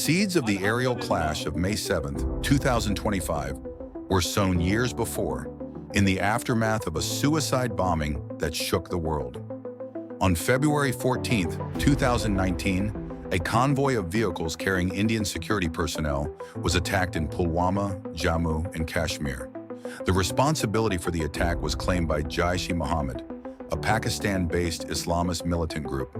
seeds of the aerial clash of May 7, 2025, were sown years before, in the aftermath of a suicide bombing that shook the world. On February 14, 2019, a convoy of vehicles carrying Indian security personnel was attacked in Pulwama, Jammu, and Kashmir. The responsibility for the attack was claimed by Jaish-e-Mohammed, a Pakistan-based Islamist militant group.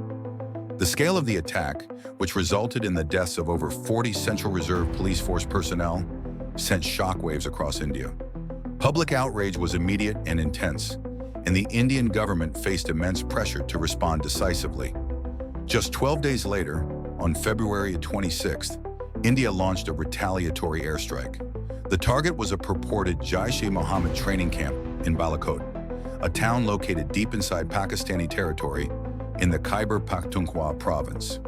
The scale of the attack, which resulted in the deaths of over 40 Central Reserve Police Force personnel, sent shockwaves across India. Public outrage was immediate and intense, and the Indian government faced immense pressure to respond decisively. Just 12 days later, on February 26th, India launched a retaliatory airstrike. The target was a purported Jaish-e-Mohammed training camp in Balakot, a town located deep inside Pakistani territory in the Khyber Pakhtunkhwa province.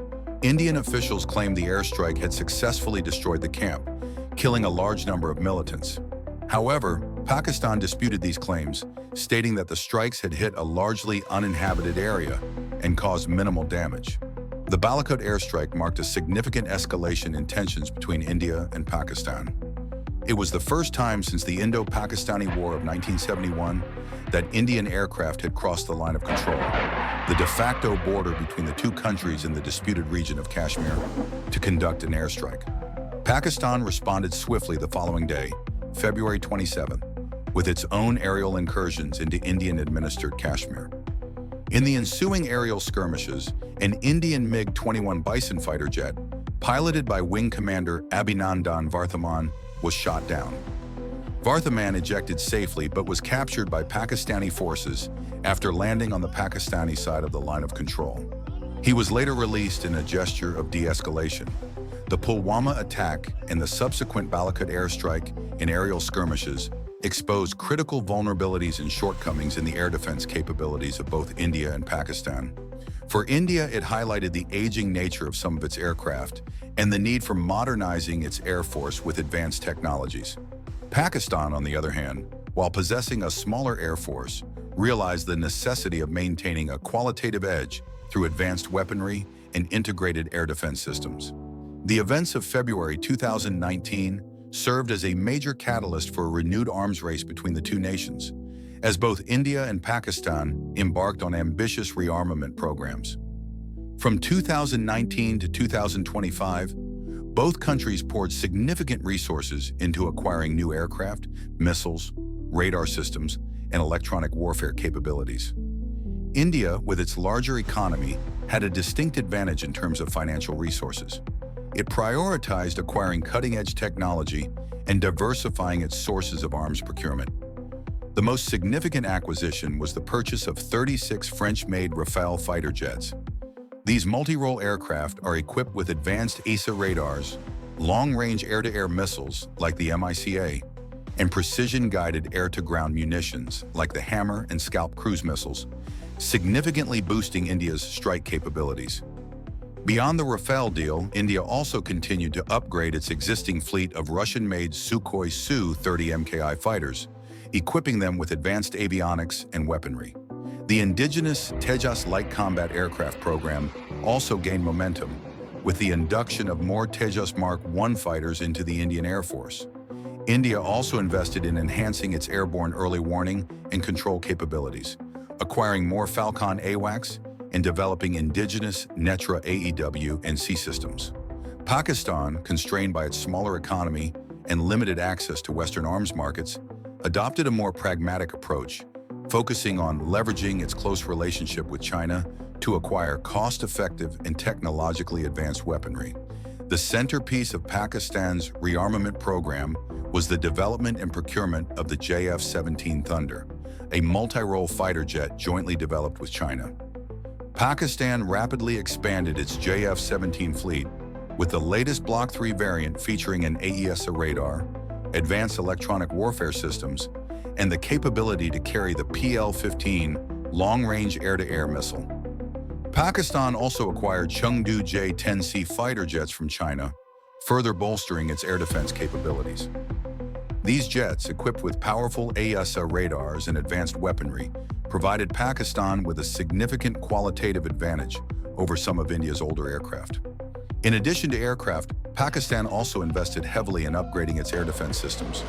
Indian officials claimed the airstrike had successfully destroyed the camp, killing a large number of militants. However, Pakistan disputed these claims, stating that the strikes had hit a largely uninhabited area and caused minimal damage. The Balakot airstrike marked a significant escalation in tensions between India and Pakistan. It was the first time since the Indo-Pakistani War of 1971 that Indian aircraft had crossed the line of control, the de facto border between the two countries in the disputed region of Kashmir, to conduct an airstrike. Pakistan responded swiftly the following day, February 27, with its own aerial incursions into Indian-administered Kashmir. In the ensuing aerial skirmishes, an Indian MiG-21 Bison fighter jet, piloted by Wing Commander Abhinandan Varthaman, was shot down. Varthaman ejected safely but was captured by Pakistani forces after landing on the Pakistani side of the line of control. He was later released in a gesture of de-escalation. The Pulwama attack and the subsequent Balakot airstrike and aerial skirmishes exposed critical vulnerabilities and shortcomings in the air defense capabilities of both India and Pakistan. For India, it highlighted the aging nature of some of its aircraft and the need for modernizing its air force with advanced technologies. Pakistan, on the other hand, while possessing a smaller air force, realized the necessity of maintaining a qualitative edge through advanced weaponry and integrated air defense systems. The events of February 2019 served as a major catalyst for a renewed arms race between the two nations, as both India and Pakistan embarked on ambitious rearmament programs. From 2019 to 2025, both countries poured significant resources into acquiring new aircraft, missiles, radar systems, and electronic warfare capabilities. India, with its larger economy, had a distinct advantage in terms of financial resources. It prioritized acquiring cutting-edge technology and diversifying its sources of arms procurement. The most significant acquisition was the purchase of 36 French-made Rafale fighter jets. These multi-role aircraft are equipped with advanced ESA radars, long-range air-to-air missiles like the MICA, and precision-guided air-to-ground munitions like the Hammer and Scalp cruise missiles, significantly boosting India's strike capabilities. Beyond the Rafale deal, India also continued to upgrade its existing fleet of Russian-made Sukhoi Su-30 MKI fighters, equipping them with advanced avionics and weaponry. The indigenous Tejas light combat aircraft program also gained momentum, with the induction of more Tejas Mark I fighters into the Indian Air Force. India also invested in enhancing its airborne early warning and control capabilities, acquiring more Falcon AWACS and developing indigenous Netra AEW and C systems. Pakistan, constrained by its smaller economy and limited access to Western arms markets, adopted a more pragmatic approach, focusing on leveraging its close relationship with China to acquire cost-effective and technologically advanced weaponry. The centerpiece of Pakistan's rearmament program was the development and procurement of the JF-17 Thunder, a multi-role fighter jet jointly developed with China. Pakistan rapidly expanded its JF-17 fleet, with the latest Block 3 variant featuring an AESA radar, advanced electronic warfare systems, and the capability to carry the PL-15 long-range air-to-air missile. Pakistan also acquired Chengdu J-10C fighter jets from China, further bolstering its air defense capabilities. These jets, equipped with powerful AESA radars and advanced weaponry, provided Pakistan with a significant qualitative advantage over some of India's older aircraft. In addition to aircraft, Pakistan also invested heavily in upgrading its air defense systems,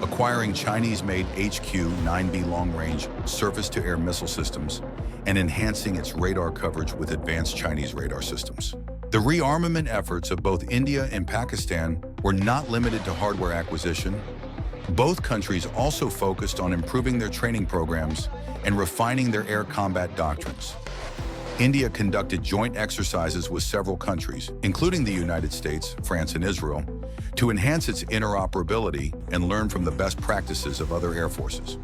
acquiring Chinese-made HQ-9B long-range surface-to-air missile systems and enhancing its radar coverage with advanced Chinese radar systems. The rearmament efforts of both India and Pakistan were not limited to hardware acquisition. Both countries also focused on improving their training programs and refining their air combat doctrines. India conducted joint exercises with several countries, including the United States, France, and Israel, to enhance its interoperability and learn from the best practices of other air forces.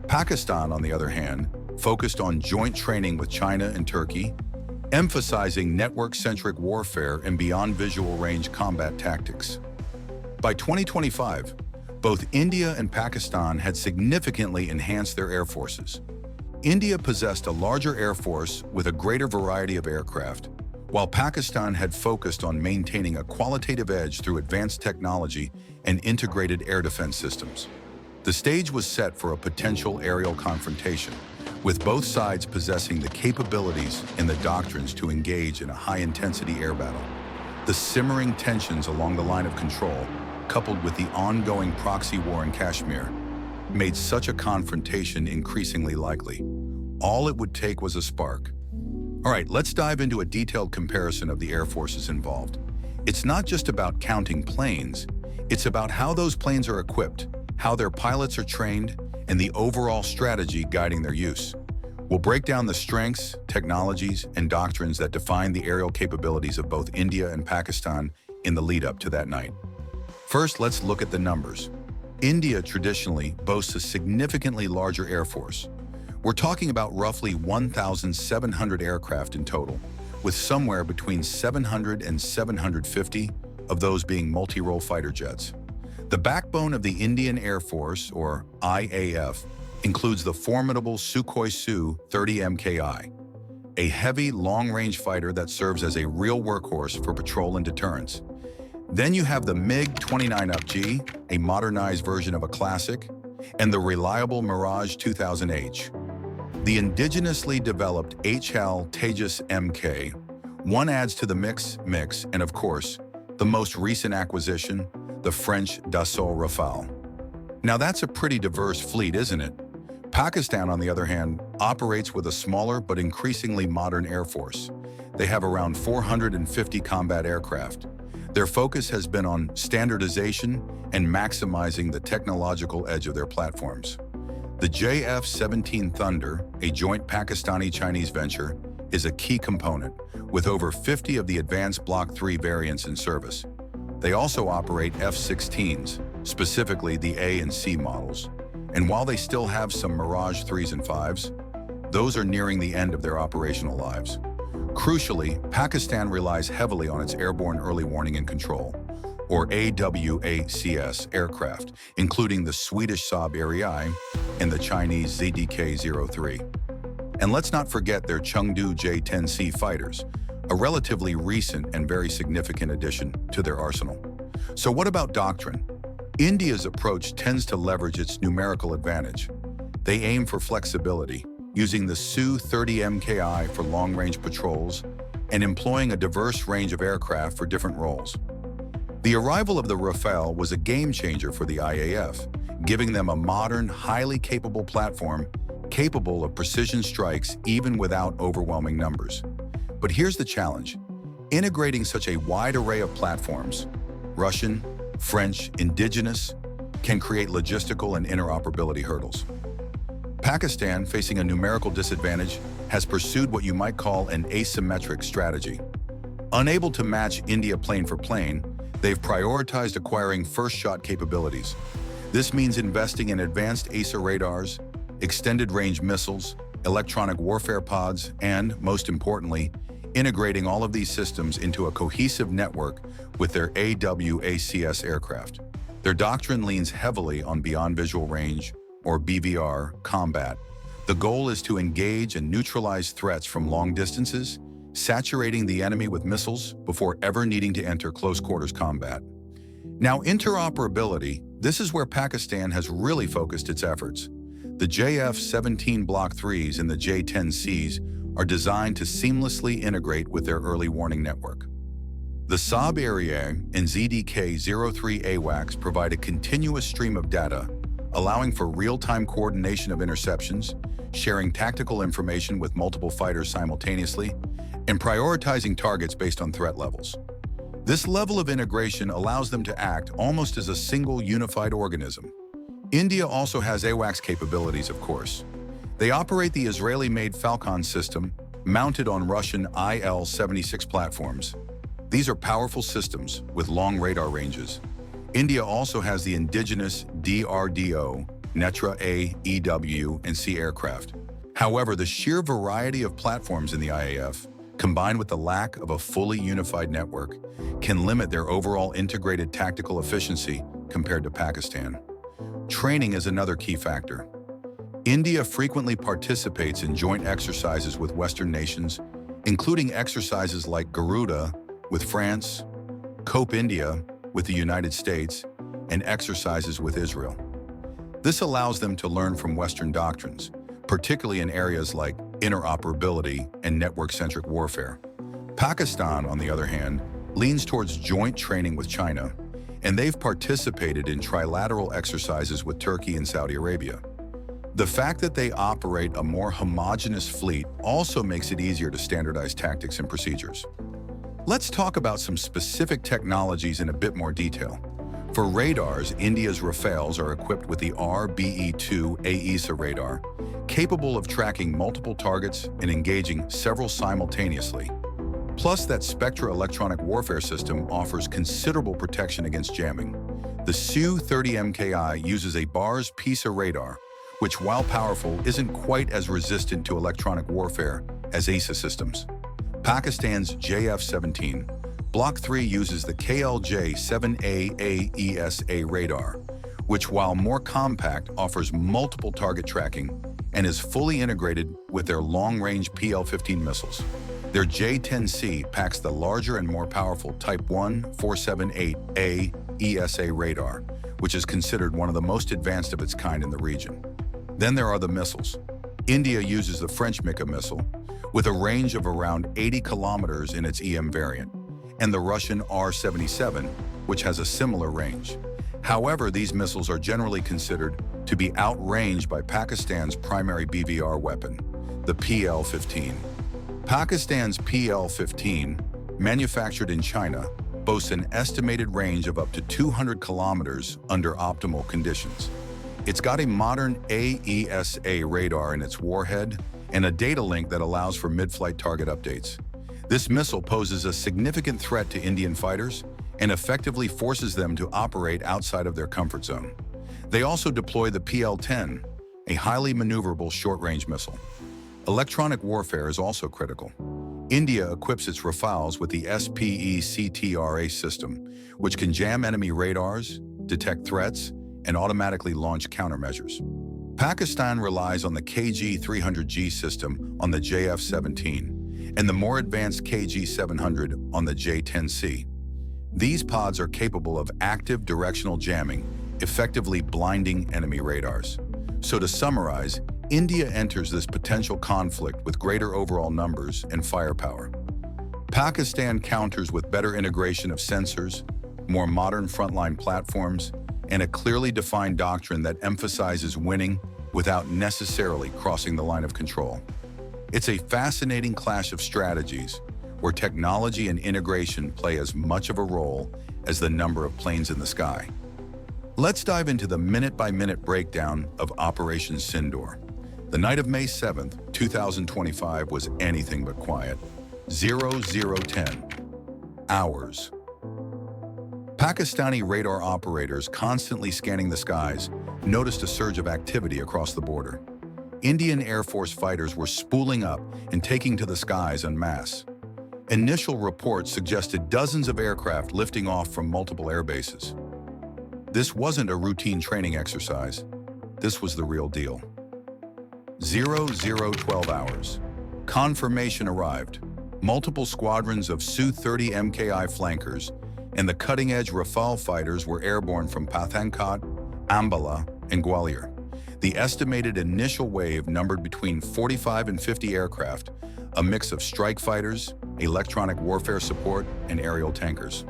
Pakistan, on the other hand, focused on joint training with China and Turkey, emphasizing network-centric warfare and beyond visual range combat tactics. By 2025, both India and Pakistan had significantly enhanced their air forces. India possessed a larger air force with a greater variety of aircraft, while Pakistan had focused on maintaining a qualitative edge through advanced technology and integrated air defense systems. The stage was set for a potential aerial confrontation, with both sides possessing the capabilities and the doctrines to engage in a high-intensity air battle. The simmering tensions along the line of control, coupled with the ongoing proxy war in Kashmir, made such a confrontation increasingly likely. All it would take was a spark. All right, let's dive into a detailed comparison of the air forces involved. It's not just about counting planes, it's about how those planes are equipped, how their pilots are trained, and the overall strategy guiding their use. We'll break down the strengths, technologies, and doctrines that define the aerial capabilities of both India and Pakistan in the lead-up to that night. First, let's look at the numbers. India traditionally boasts a significantly larger air force. We're talking about roughly 1,700 aircraft in total, with somewhere between 700 and 750 of those being multi-role fighter jets. The backbone of the Indian Air Force, or IAF, includes the formidable Sukhoi Su-30 MKI, a heavy, long-range fighter that serves as a real workhorse for patrol and deterrence. Then you have the MiG-29UG, a modernized version of a classic, and the reliable Mirage 2000H. The indigenously developed HAL Tejas MK. One adds to the mix, and of course, the most recent acquisition, the French Dassault Rafale. Now that's a pretty diverse fleet, isn't it? Pakistan, on the other hand, operates with a smaller but increasingly modern air force. They have around 450 combat aircraft. Their focus has been on standardization and maximizing the technological edge of their platforms. The JF-17 Thunder, a joint Pakistani-Chinese venture, is a key component, with over 50 of the advanced Block 3 variants in service. They also operate F-16s, specifically the A and C models. And while they still have some Mirage 3s and 5s, those are nearing the end of their operational lives. Crucially, Pakistan relies heavily on its airborne early warning and control, or AWACS aircraft, including the Swedish Saab Ariane and the Chinese ZDK-03. And let's not forget their Chengdu J-10C fighters, a relatively recent and very significant addition to their arsenal. So what about doctrine? India's approach tends to leverage its numerical advantage. They aim for flexibility, using the Su-30 MKI for long-range patrols and employing a diverse range of aircraft for different roles. The arrival of the Rafale was a game-changer for the IAF, giving them a modern, highly capable platform capable of precision strikes even without overwhelming numbers. But here's the challenge. Integrating such a wide array of platforms, Russian, French, indigenous, can create logistical and interoperability hurdles. Pakistan, facing a numerical disadvantage, has pursued what you might call an asymmetric strategy. Unable to match India plane for plane, they've prioritized acquiring first-shot capabilities. This means investing in advanced AESA radars, extended-range missiles, electronic warfare pods, and, most importantly, integrating all of these systems into a cohesive network with their AWACS aircraft. Their doctrine leans heavily on beyond visual range, or BVR, combat. The goal is to engage and neutralize threats from long distances, saturating the enemy with missiles before ever needing to enter close-quarters combat. Now, interoperability, this is where Pakistan has really focused its efforts. The JF-17 Block 3s and the J-10Cs are designed to seamlessly integrate with their early warning network. The Saab Area and ZDK-03 AWACS provide a continuous stream of data, allowing for real-time coordination of interceptions, sharing tactical information with multiple fighters simultaneously, and prioritizing targets based on threat levels. This level of integration allows them to act almost as a single unified organism. India also has AWACS capabilities, of course. They operate the Israeli-made Falcon system, mounted on Russian IL-76 platforms. These are powerful systems with long radar ranges. India also has the indigenous DRDO, Netra A, EW, and C aircraft. However, the sheer variety of platforms in the IAF, combined with the lack of a fully unified network, can limit their overall integrated tactical efficiency compared to Pakistan. Training is another key factor. India frequently participates in joint exercises with Western nations, including exercises like Garuda with France, COPE India with the United States, and exercises with Israel. This allows them to learn from Western doctrines, particularly in areas like interoperability and network-centric warfare. Pakistan, on the other hand, leans towards joint training with China, and they've participated in trilateral exercises with Turkey and Saudi Arabia. The fact that they operate a more homogeneous fleet also makes it easier to standardize tactics and procedures. Let's talk about some specific technologies in a bit more detail. For radars, India's Rafales are equipped with the RBE-2 AESA radar, capable of tracking multiple targets and engaging several simultaneously. Plus, that Spectra electronic warfare system offers considerable protection against jamming. The Su-30 MKI uses a BARS PISA radar, which, while powerful, isn't quite as resistant to electronic warfare as AESA systems. Pakistan's JF-17 Block 3 uses the KLJ-7A AESA radar, which, while more compact, offers multiple target tracking and is fully integrated with their long-range PL-15 missiles. Their J-10C packs the larger and more powerful Type 1-478A ESA radar, which is considered one of the most advanced of its kind in the region. Then there are the missiles. India uses the French Mika missile, with a range of around 80 kilometers in its EM variant, and the Russian R-77, which has a similar range. However, these missiles are generally considered to be outranged by Pakistan's primary BVR weapon, the PL-15. Pakistan's PL-15, manufactured in China, boasts an estimated range of up to 200 kilometers under optimal conditions. It's got a modern AESA radar in its warhead and a data link that allows for mid-flight target updates. This missile poses a significant threat to Indian fighters and effectively forces them to operate outside of their comfort zone. They also deploy the PL-10, a highly maneuverable short-range missile. Electronic warfare is also critical. India equips its Rafales with the SPE-CTRA system, which can jam enemy radars, detect threats, and automatically launch countermeasures. Pakistan relies on the KG-300G system on the JF-17 and the more advanced KG-700 on the J-10C. These pods are capable of active directional jamming, effectively blinding enemy radars. So to summarize, India enters this potential conflict with greater overall numbers and firepower. Pakistan counters with better integration of sensors, more modern frontline platforms, and a clearly defined doctrine that emphasizes winning without necessarily crossing the line of control. It's a fascinating clash of strategies where technology and integration play as much of a role as the number of planes in the sky. Let's dive into the minute-by-minute breakdown of Operation Sindoor. The night of May 7th, 2025 was anything but quiet. 0010 hours. Pakistani radar operators constantly scanning the skies noticed a surge of activity across the border. Indian Air Force fighters were spooling up and taking to the skies en masse. Initial reports suggested dozens of aircraft lifting off from multiple air bases. This wasn't a routine training exercise. This was the real deal. 0012 hours. Confirmation arrived. Multiple squadrons of Su-30 MKI flankers and the cutting-edge Rafale fighters were airborne from Pathankot, Ambala, and Gwalior. The estimated initial wave numbered between 45 and 50 aircraft, a mix of strike fighters, electronic warfare support, and aerial tankers.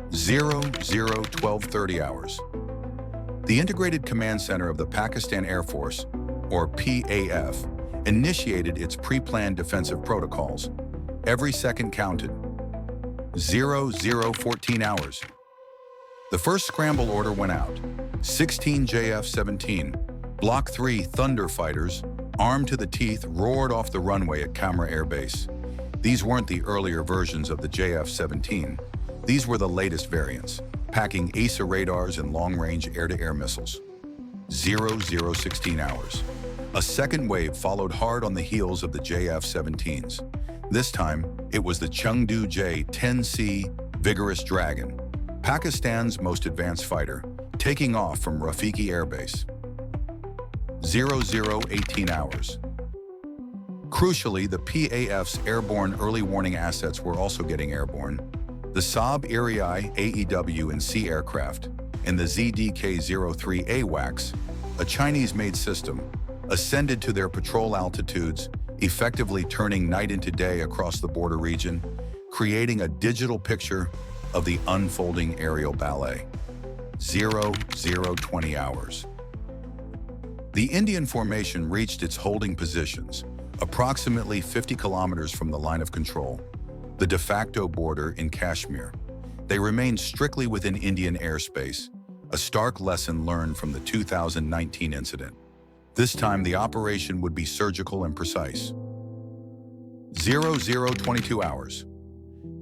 12:30 hours. The Integrated Command Center of the Pakistan Air Force, or PAF, initiated its pre-planned defensive protocols. Every second counted. 14 hours. The first scramble order went out. 16 JF-17, Block 3 Thunder fighters, armed to the teeth, roared off the runway at Kashmir Air Base. These weren't the earlier versions of the JF-17. These were the latest variants, packing AESA radars and long-range air-to-air missiles. 16 hours. A second wave followed hard on the heels of the JF-17s. This time, it was the Chengdu J-10C Vigorous Dragon, Pakistan's most advanced fighter, taking off from Rafale Air Base. 18 hours. Crucially, the PAF's airborne early warning assets were also getting airborne. The Saab Iri AEW and C aircraft and the ZDK-03 AWACS, a Chinese-made system, ascended to their patrol altitudes, effectively turning night into day across the border region, creating a digital picture of the unfolding aerial ballet. 20 hours. The Indian formation reached its holding positions, approximately 50 kilometers from the line of control, the de facto border in Kashmir. They remained strictly within Indian airspace, a stark lesson learned from the 2019 incident. This time, the operation would be surgical and precise. 22 hours.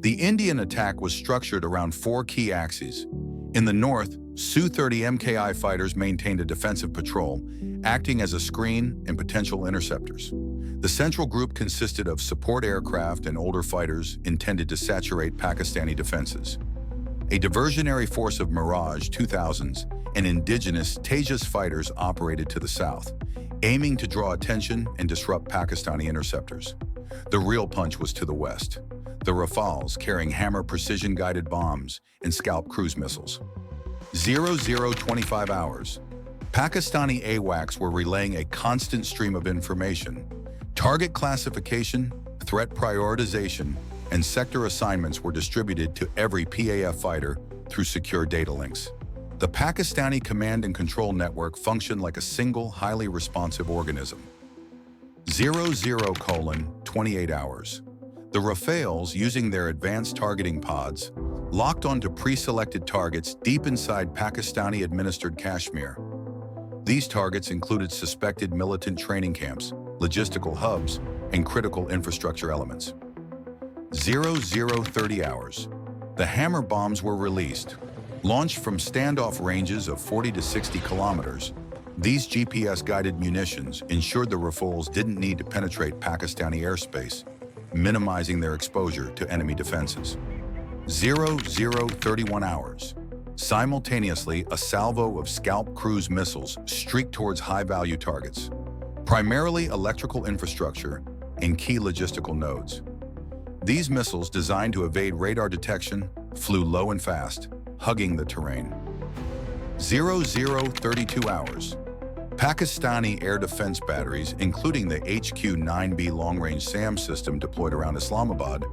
The Indian attack was structured around four key axes. In the north, Su-30 MKI fighters maintained a defensive patrol, acting as a screen and potential interceptors. The central group consisted of support aircraft and older fighters intended to saturate Pakistani defenses. A diversionary force of Mirage 2000s and indigenous Tejas fighters operated to the south, aiming to draw attention and disrupt Pakistani interceptors. The real punch was to the west, the Rafales carrying Hammer precision-guided bombs and Scalp cruise missiles. 25 hours. Pakistani AWACS were relaying a constant stream of information. Target classification, threat prioritization, and sector assignments were distributed to every PAF fighter through secure data links. The Pakistani command and control network functioned like a single, highly responsive organism. 28 hours. The Rafales, using their advanced targeting pods, locked onto pre-selected targets deep inside Pakistani-administered Kashmir. These targets included suspected militant training camps, logistical hubs, and critical infrastructure elements. 30 hours. The Hammer bombs were released. Launched from standoff ranges of 40 to 60 kilometers, these GPS-guided munitions ensured the Rafales didn't need to penetrate Pakistani airspace, minimizing their exposure to enemy defenses. 31 hours. Simultaneously, a salvo of Scalp cruise missiles streaked towards high-value targets, primarily electrical infrastructure and key logistical nodes. These missiles, designed to evade radar detection, flew low and fast, hugging the terrain. 32 hours. Pakistani air defense batteries, including the HQ-9B long-range SAM system deployed around Islamabad,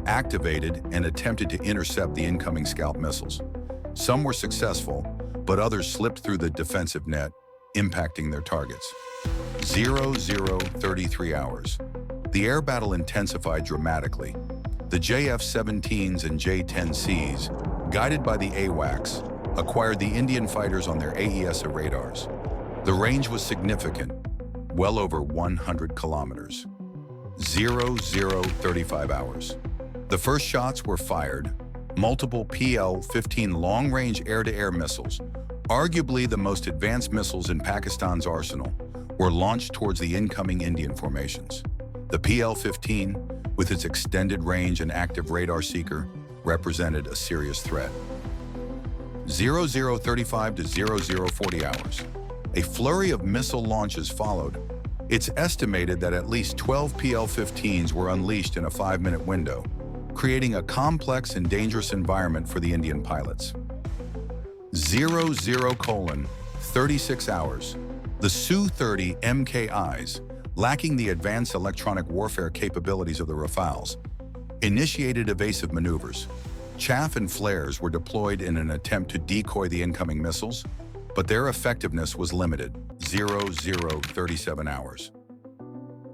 activated and attempted to intercept the incoming Scalp missiles. Some were successful, but others slipped through the defensive net, impacting their targets. 33 hours. The air battle intensified dramatically. The JF-17s and J-10Cs, guided by the AWACS, acquired the Indian fighters on their AESA radars. The range was significant, well over 100 kilometers. 35 hours. The first shots were fired. Multiple PL-15 long-range air-to-air missiles, arguably the most advanced missiles in Pakistan's arsenal, were launched towards the incoming Indian formations. The PL-15, with its extended range and active radar seeker, represented a serious threat. 0035 to 0040 hours. A flurry of missile launches followed. It's estimated that at least 12 PL-15s were unleashed in a 5-minute window, creating a complex and dangerous environment for the Indian pilots. 36 hours. The Su-30 MKIs, lacking the advanced electronic warfare capabilities of the Rafales, initiated evasive maneuvers. Chaff and flares were deployed in an attempt to decoy the incoming missiles, but their effectiveness was limited, 37 hours.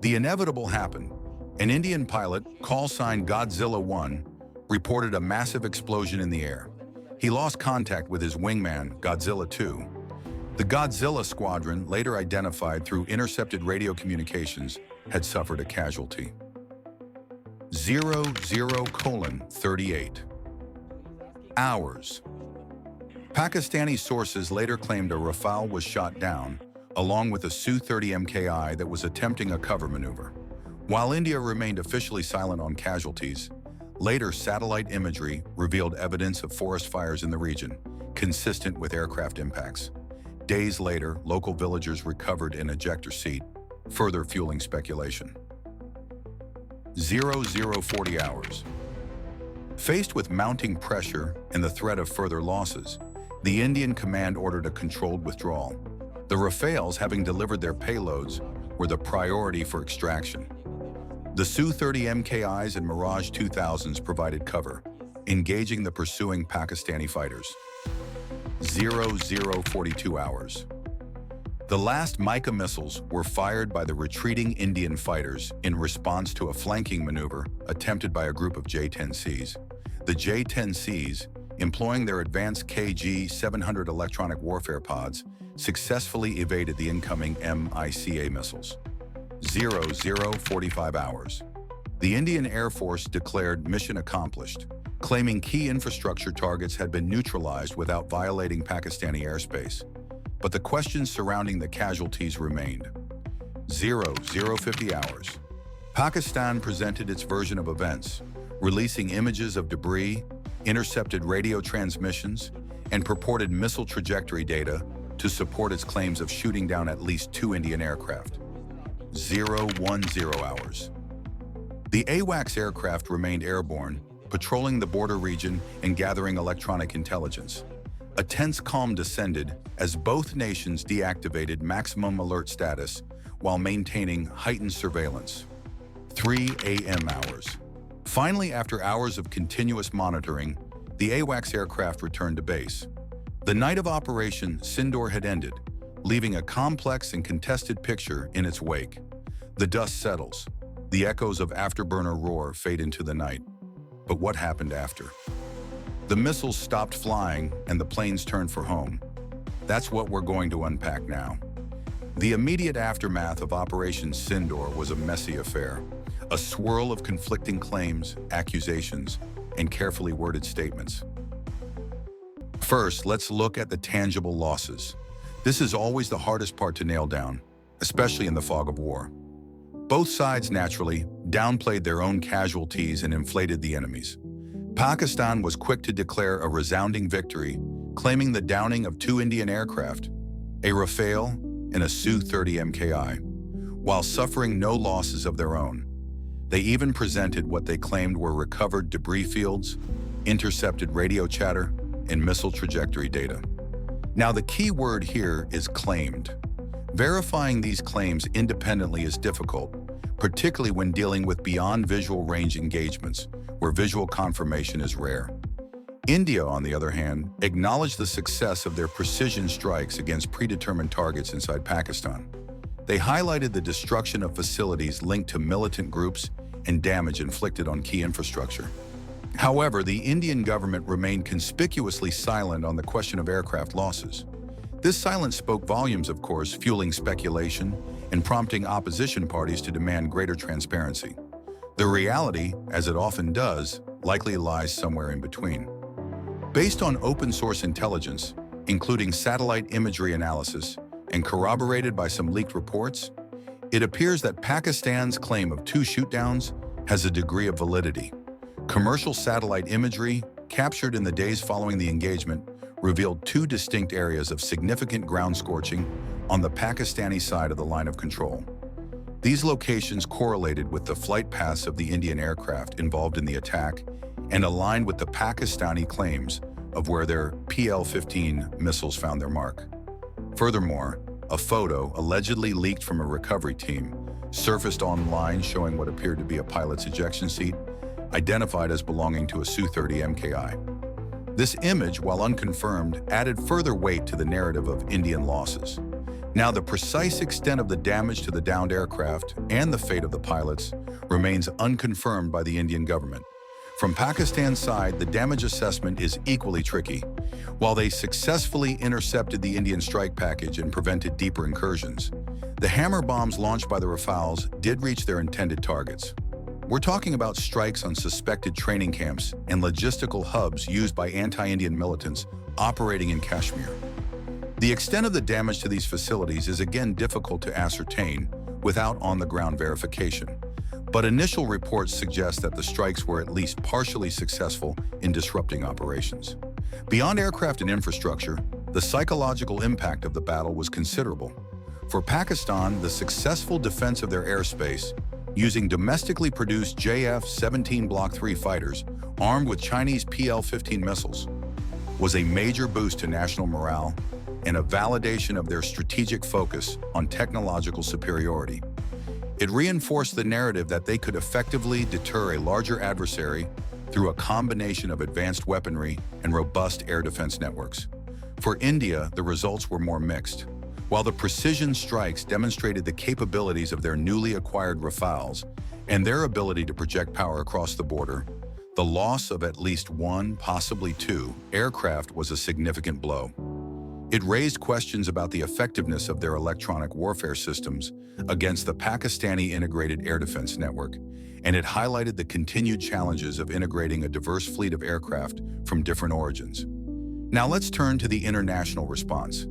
The inevitable happened. An Indian pilot, call sign Godzilla 1, reported a massive explosion in the air. He lost contact with his wingman, Godzilla 2. The Godzilla squadron, later identified through intercepted radio communications, had suffered a casualty. 00:38 hours. Pakistani sources later claimed a Rafale was shot down, along with a Su-30 MKI that was attempting a cover maneuver. While India remained officially silent on casualties, later satellite imagery revealed evidence of forest fires in the region, consistent with aircraft impacts. Days later, local villagers recovered an ejector seat, further fueling speculation. 00:40 hours. Faced with mounting pressure and the threat of further losses, the Indian command ordered a controlled withdrawal. The Rafales, having delivered their payloads, were the priority for extraction. The Su-30 MKIs and Mirage 2000s provided cover, engaging the pursuing Pakistani fighters. 00:42 hours. The last Mica missiles were fired by the retreating Indian fighters in response to a flanking maneuver attempted by a group of J-10Cs. The J-10Cs, employing their advanced KG-700 electronic warfare pods, successfully evaded the incoming MICA missiles. 00:45 hours. The Indian Air Force declared mission accomplished, claiming key infrastructure targets had been neutralized without violating Pakistani airspace. But the questions surrounding the casualties remained. 00:50 hours. Pakistan presented its version of events, releasing images of debris, intercepted radio transmissions, and purported missile trajectory data to support its claims of shooting down at least 2 Indian aircraft. 00:10 hours. The AWACS aircraft remained airborne, patrolling the border region and gathering electronic intelligence. A tense calm descended as both nations deactivated maximum alert status while maintaining heightened surveillance. 3 a.m. hours. Finally, after hours of continuous monitoring, the AWACS aircraft returned to base. The night of Operation Sindoor had ended, leaving a complex and contested picture in its wake. The dust settles. The echoes of afterburner roar fade into the night. But what happened after? The missiles stopped flying and the planes turned for home. That's what we're going to unpack now. The immediate aftermath of Operation Sindoor was a messy affair, a swirl of conflicting claims, accusations, and carefully worded statements. First, let's look at the tangible losses. This is always the hardest part to nail down, especially in the fog of war. Both sides, naturally, downplayed their own casualties and inflated the enemy's. Pakistan was quick to declare a resounding victory, claiming the downing of 2 Indian aircraft, a Rafale and a Su-30 MKI, while suffering no losses of their own. They even presented what they claimed were recovered debris fields, intercepted radio chatter, and missile trajectory data. Now, the key word here is claimed. Verifying these claims independently is difficult, particularly when dealing with beyond visual range engagements, where visual confirmation is rare. India, on the other hand, acknowledged the success of their precision strikes against predetermined targets inside Pakistan. They highlighted the destruction of facilities linked to militant groups and damage inflicted on key infrastructure. However, the Indian government remained conspicuously silent on the question of aircraft losses. This silence spoke volumes, of course, fueling speculation and prompting opposition parties to demand greater transparency. The reality, as it often does, likely lies somewhere in between. Based on open-source intelligence, including satellite imagery analysis and corroborated by some leaked reports, it appears that Pakistan's claim of 2 shootdowns has a degree of validity. Commercial satellite imagery, captured in the days following the engagement, revealed 2 distinct areas of significant ground scorching on the Pakistani side of the line of control. These locations correlated with the flight paths of the Indian aircraft involved in the attack and aligned with the Pakistani claims of where their PL-15 missiles found their mark. Furthermore, A photo, allegedly leaked from a recovery team, surfaced online showing what appeared to be a pilot's ejection seat, identified as belonging to a Su-30 MKI. This image, while unconfirmed, added further weight to the narrative of Indian losses. Now, the precise extent of the damage to the downed aircraft and the fate of the pilots remains unconfirmed by the Indian government. From Pakistan's side, the damage assessment is equally tricky. While they successfully intercepted the Indian strike package and prevented deeper incursions, the hammer bombs launched by the Rafales did reach their intended targets. We're talking about strikes on suspected training camps and logistical hubs used by anti-Indian militants operating in Kashmir. The extent of the damage to these facilities is again difficult to ascertain without on-the-ground verification. But initial reports suggest that the strikes were at least partially successful in disrupting operations. Beyond aircraft and infrastructure, the psychological impact of the battle was considerable. For Pakistan, the successful defense of their airspace, using domestically produced JF-17 Block 3 fighters armed with Chinese PL-15 missiles, was a major boost to national morale and a validation of their strategic focus on technological superiority. It reinforced the narrative that they could effectively deter a larger adversary through a combination of advanced weaponry and robust air defense networks. For India, the results were more mixed. While the precision strikes demonstrated the capabilities of their newly acquired Rafales and their ability to project power across the border, the loss of at least one, possibly two, aircraft was a significant blow. It raised questions about the effectiveness of their electronic warfare systems against the Pakistani Integrated Air Defense Network, and it highlighted the continued challenges of integrating a diverse fleet of aircraft from different origins. Now let's turn to the international response.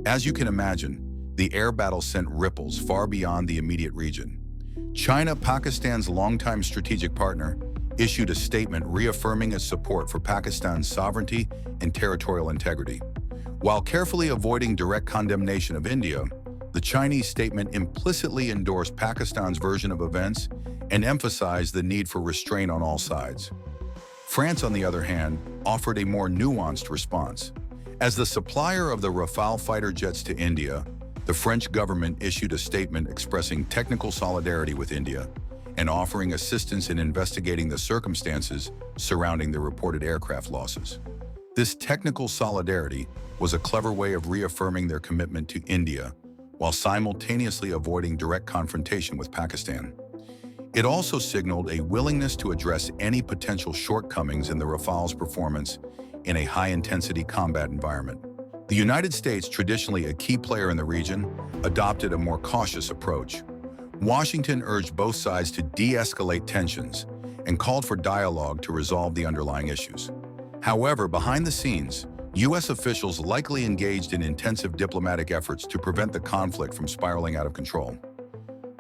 As you can imagine, the air battle sent ripples far beyond the immediate region. China, Pakistan's longtime strategic partner, issued a statement reaffirming its support for Pakistan's sovereignty and territorial integrity. While carefully avoiding direct condemnation of India, the Chinese statement implicitly endorsed Pakistan's version of events and emphasized the need for restraint on all sides. France, on the other hand, offered a more nuanced response. As the supplier of the Rafale fighter jets to India, the French government issued a statement expressing technical solidarity with India and offering assistance in investigating the circumstances surrounding the reported aircraft losses. This technical solidarity was a clever way of reaffirming their commitment to India while simultaneously avoiding direct confrontation with Pakistan. It also signaled a willingness to address any potential shortcomings in the Rafale's performance in a high-intensity combat environment. The United States, traditionally a key player in the region, adopted a more cautious approach. Washington urged both sides to de-escalate tensions and called for dialogue to resolve the underlying issues. However, behind the scenes, U.S. officials likely engaged in intensive diplomatic efforts to prevent the conflict from spiraling out of control.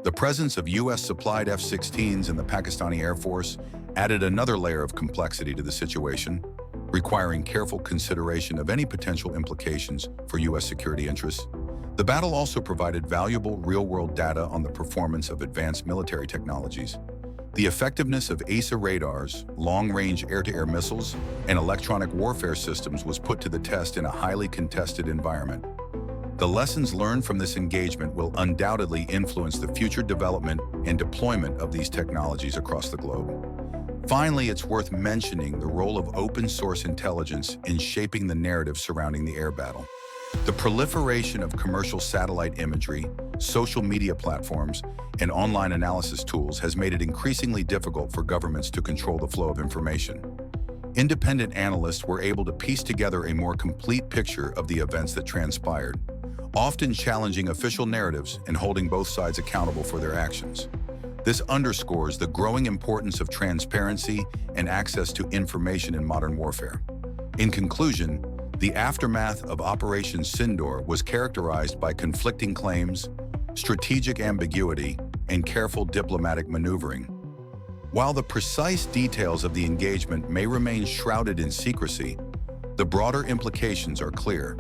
The presence of U.S.-supplied F-16s in the Pakistani Air Force added another layer of complexity to the situation, requiring careful consideration of any potential implications for U.S. security interests. The battle also provided valuable real-world data on the performance of advanced military technologies. The effectiveness of AESA radars, long-range air-to-air missiles, and electronic warfare systems was put to the test in a highly contested environment. The lessons learned from this engagement will undoubtedly influence the future development and deployment of these technologies across the globe. Finally, it's worth mentioning the role of open-source intelligence in shaping the narrative surrounding the air battle. The proliferation of commercial satellite imagery, social media platforms, and online analysis tools has made it increasingly difficult for governments to control the flow of information. Independent analysts were able to piece together a more complete picture of the events that transpired, often challenging official narratives and holding both sides accountable for their actions. This underscores the growing importance of transparency and access to information in modern warfare. In conclusion, the aftermath of Operation Sindoor was characterized by conflicting claims, strategic ambiguity, and careful diplomatic maneuvering. While the precise details of the engagement may remain shrouded in secrecy, the broader implications are clear.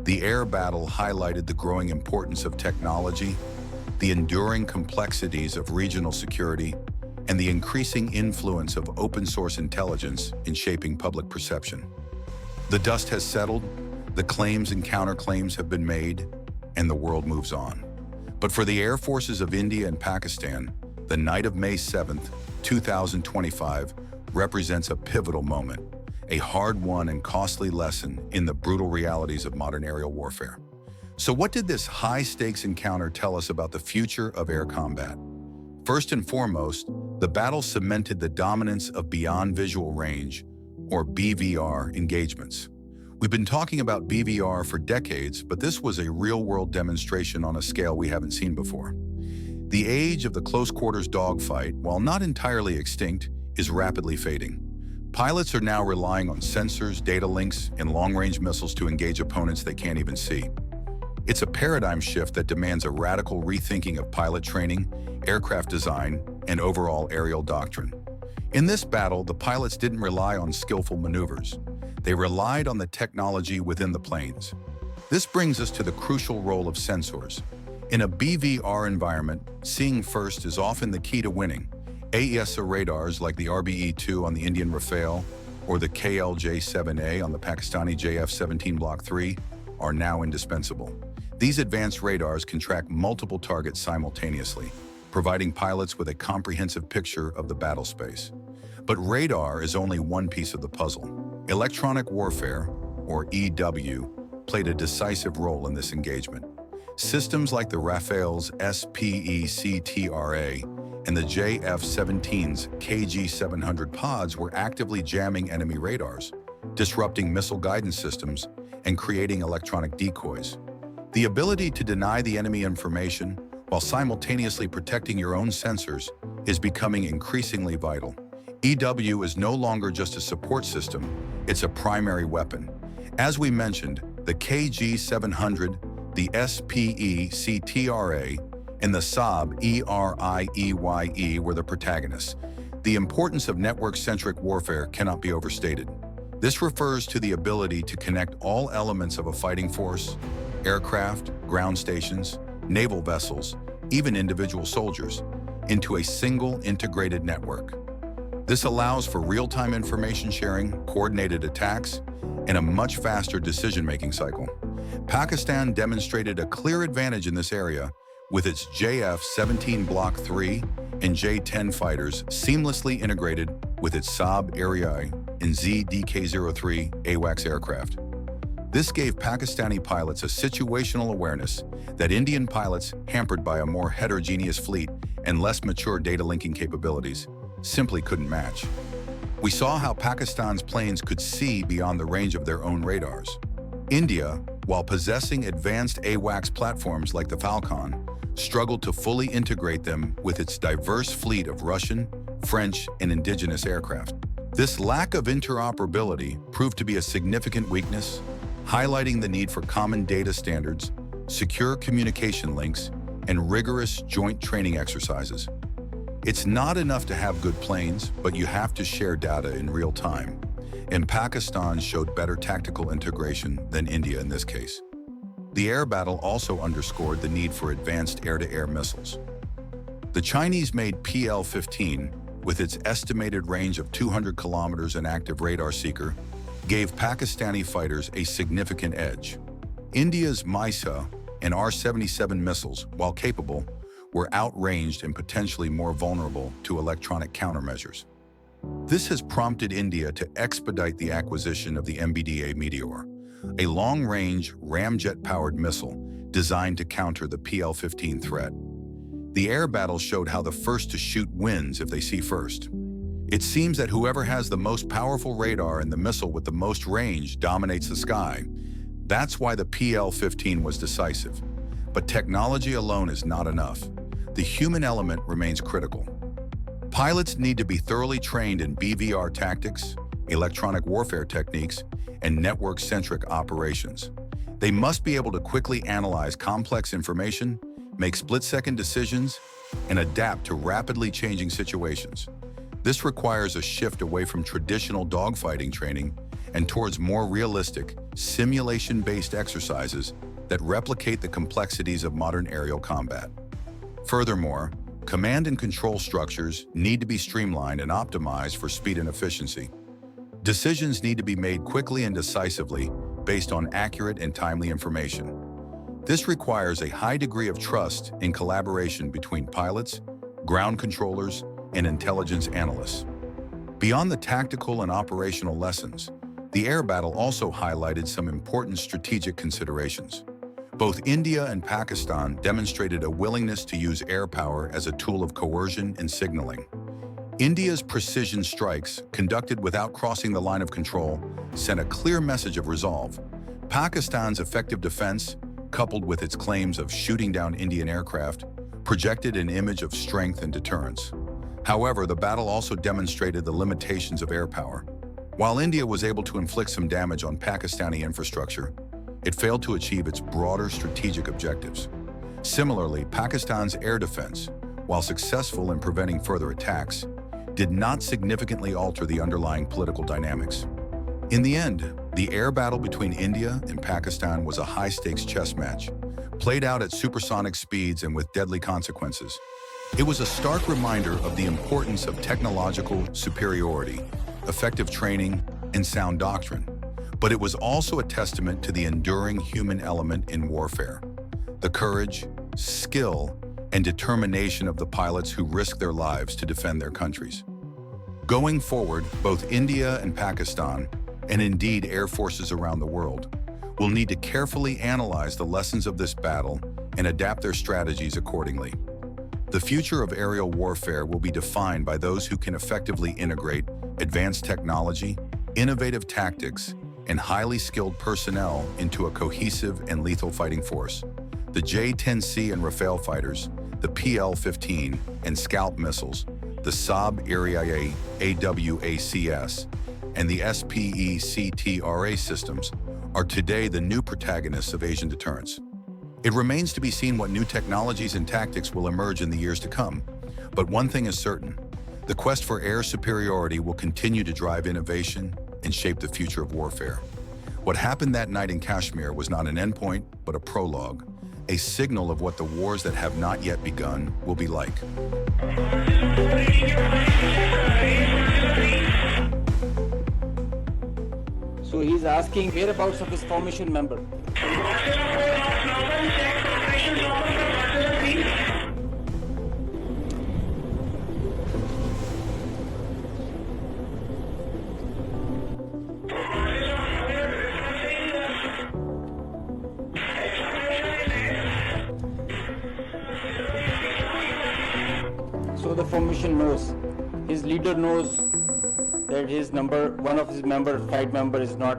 The air battle highlighted the growing importance of technology, the enduring complexities of regional security, and the increasing influence of open-source intelligence in shaping public perception. The dust has settled, the claims and counterclaims have been made, and the world moves on. But for the Air Forces of India and Pakistan, the night of May 7th, 2025 represents a pivotal moment, a hard-won and costly lesson in the brutal realities of modern aerial warfare. So what did this high-stakes encounter tell us about the future of air combat? First and foremost, the battle cemented the dominance of beyond visual range, or BVR, engagements. We've been talking about BVR for decades, but this was a real-world demonstration on a scale we haven't seen before. The age of the close-quarters dogfight, while not entirely extinct, is rapidly fading. Pilots are now relying on sensors, data links, and long-range missiles to engage opponents they can't even see. It's a paradigm shift that demands a radical rethinking of pilot training, aircraft design, and overall aerial doctrine. In this battle, the pilots didn't rely on skillful maneuvers. They relied on the technology within the planes. This brings us to the crucial role of sensors. In a BVR environment, seeing first is often the key to winning. AESA radars like the RBE-2 on the Indian Rafale or the KLJ-7A on the Pakistani JF-17 Block 3 are now indispensable. These advanced radars can track multiple targets simultaneously, providing pilots with a comprehensive picture of the battle space. But radar is only one piece of the puzzle. Electronic warfare, or EW, played a decisive role in this engagement. Systems like the Rafales SPECTRA and the JF-17's KG-700 pods were actively jamming enemy radars, disrupting missile guidance systems, and creating electronic decoys. The ability to deny the enemy information while simultaneously protecting your own sensors is becoming increasingly vital. EW is no longer just a support system, it's a primary weapon. As we mentioned, the KG-700, the SPECTRA, and the Saab ERIEYE were the protagonists. The importance of network-centric warfare cannot be overstated. This refers to the ability to connect all elements of a fighting force, aircraft, ground stations, naval vessels, even individual soldiers, into a single integrated network. This allows for real-time information sharing, coordinated attacks, and a much faster decision-making cycle. Pakistan demonstrated a clear advantage in this area with its JF-17 Block 3 and J-10 fighters seamlessly integrated with its Saab Ariai and ZDK-03 AWACS aircraft. This gave Pakistani pilots a situational awareness that Indian pilots, hampered by a more heterogeneous fleet and less mature data linking capabilities, simply couldn't match. We saw how Pakistan's planes could see beyond the range of their own radars. India, while possessing advanced AWACS platforms like the Falcon, struggled to fully integrate them with its diverse fleet of Russian, French, and indigenous aircraft. This lack of interoperability proved to be a significant weakness, highlighting the need for common data standards, secure communication links, and rigorous joint training exercises. It's not enough to have good planes, but you have to share data in real time. And Pakistan showed better tactical integration than India in this case. The air battle also underscored the need for advanced air-to-air missiles. The Chinese-made PL-15, with its estimated range of 200 kilometers and active radar seeker, gave Pakistani fighters a significant edge. India's MISA and R-77 missiles, while capable, were outranged and potentially more vulnerable to electronic countermeasures. This has prompted India to expedite the acquisition of the MBDA Meteor, a long-range ramjet-powered missile designed to counter the PL-15 threat. The air battle showed how the first to shoot wins if they see first. It seems that whoever has the most powerful radar and the missile with the most range dominates the sky. That's why the PL-15 was decisive. But technology alone is not enough. The human element remains critical. Pilots need to be thoroughly trained in BVR tactics, electronic warfare techniques, and network-centric operations. They must be able to quickly analyze complex information, make split-second decisions, and adapt to rapidly changing situations. This requires a shift away from traditional dogfighting training and towards more realistic, simulation-based exercises that replicate the complexities of modern aerial combat. Furthermore, command and control structures need to be streamlined and optimized for speed and efficiency. Decisions need to be made quickly and decisively based on accurate and timely information. This requires a high degree of trust and collaboration between pilots, ground controllers, and intelligence analysts. Beyond the tactical and operational lessons, the air battle also highlighted some important strategic considerations. Both India and Pakistan demonstrated a willingness to use air power as a tool of coercion and signaling. India's precision strikes, conducted without crossing the line of control, sent a clear message of resolve. Pakistan's effective defense, coupled with its claims of shooting down Indian aircraft, projected an image of strength and deterrence. However, the battle also demonstrated the limitations of air power. While India was able to inflict some damage on Pakistani infrastructure, it failed to achieve its broader strategic objectives. Similarly, Pakistan's air defense, while successful in preventing further attacks, did not significantly alter the underlying political dynamics. In the end, the air battle between India and Pakistan was a high-stakes chess match, played out at supersonic speeds and with deadly consequences. It was a stark reminder of the importance of technological superiority, effective training, and sound doctrine. But it was also a testament to the enduring human element in warfare, the courage, skill, and determination of the pilots who risked their lives to defend their countries. Going forward, both India and Pakistan, and indeed air forces around the world, will need to carefully analyze the lessons of this battle and adapt their strategies accordingly. The future of aerial warfare will be defined by those who can effectively integrate advanced technology, innovative tactics, and highly skilled personnel into a cohesive and lethal fighting force. The J-10C and Rafale fighters, the PL-15 and Scalp missiles, the Saab Iria AWACS, and the SPE-CTRA systems are today the new protagonists of Asian deterrence. It remains to be seen what new technologies and tactics will emerge in the years to come. But one thing is certain, the quest for air superiority will continue to drive innovation and shape the future of warfare. What happened that night in Kashmir was not an endpoint, but a prologue, a signal of what the wars that have not yet begun will be like. So he's asking whereabouts of his formation member. So the formation knows, his leader knows that his one of his flight member is not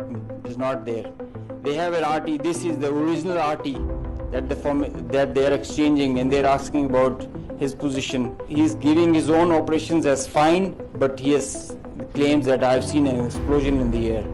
there. They have an RT. This is the original RT that they are exchanging, and they're asking about his position. He's giving his own operations as fine, but he has claims that I've seen an explosion in the air.